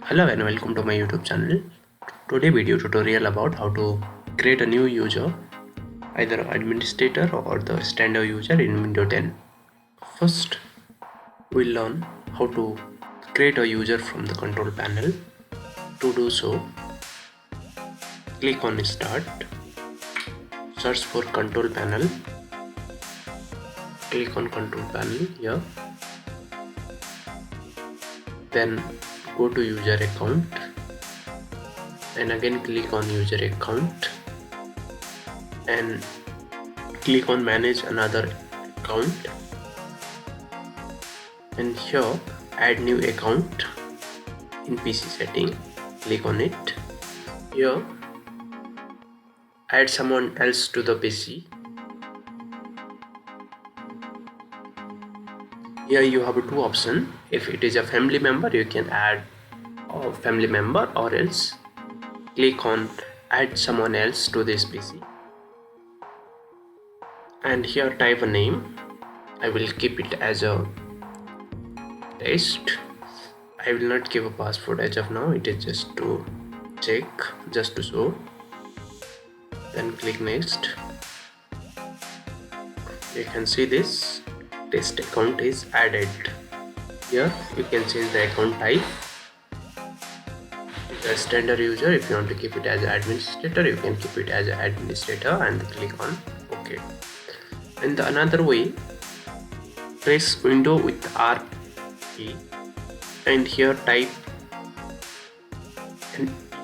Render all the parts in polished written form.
Hello and welcome to my YouTube channel. Today video tutorial about how to create a new user, either administrator or the standard user in Windows 10. First, we'll learn how to create a user from the control panel. To do so, click on Start, search for control panel, click on control panel here, then go to user account and again click on user account and click on manage another account, and here add new account in PC setting, click on it. Here add someone else to the PC. Here you have two options. If it is a family member, you can add a family member, or else click on add someone else to this PC and here type a name. I will keep it as a test. I will not give a password as of now, it is just to check, just to show. Then click next. You can see this test account is added. Here you can change the account type. The standard user, if you want to keep it as administrator, you can keep it as administrator and click on OK. And the another way, press window with R key and here type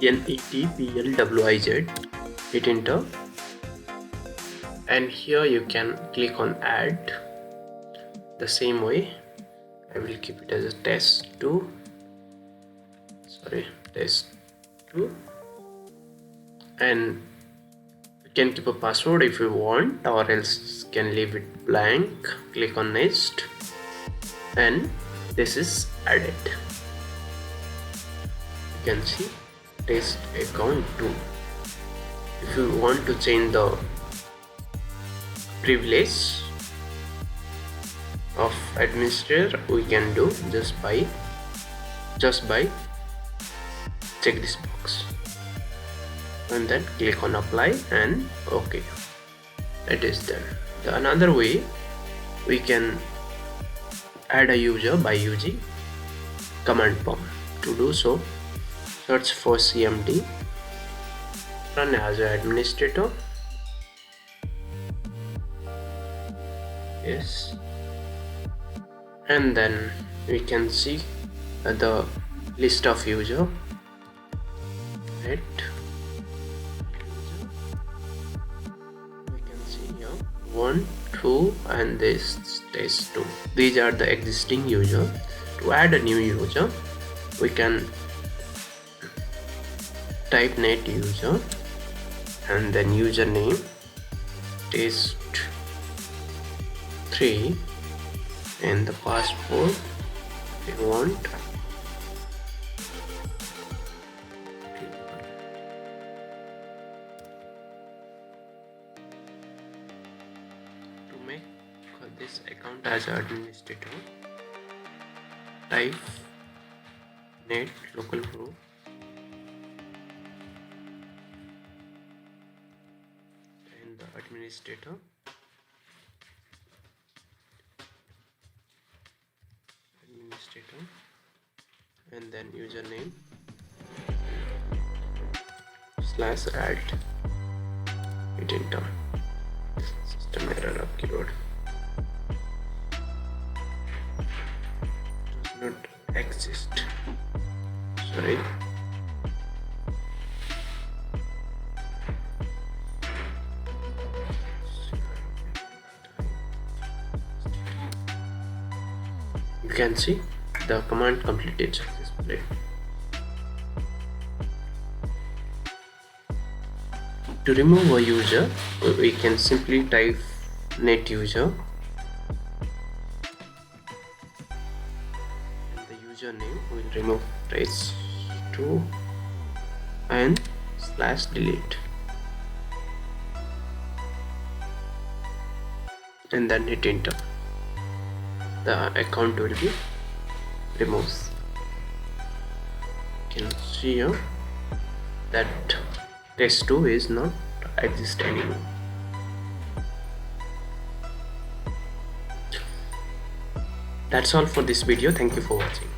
NETPLWIZ, hit enter, and here you can click on add. The same way I will keep it as a test2, and you can keep a password if you want, or else can leave it blank. Click on next and this is added. You can see test account 2. If you want to change the privilege of administrator, we can do just by check this box and then click on apply and OK. It is there. The another way, we can add a user by using command prompt. To do so, search for CMD, run as an administrator. Yes, and then we can see the list of user. Right, we can see here 1, 2 and this test 2. These are the existing user. To add a new user, we can type net user and then username test3 and the password if you want. To make this account as administrator, type net local group and the administrator and then username /add, hit enter. System error upload does not exist, sorry. You can see the command completed successfully. To remove a user, we can simply type net user and the username will remove trace2 and /delete and then hit enter. The account will be removed. can see here that test2 is not exist anymore. That's all for this video. Thank you for watching.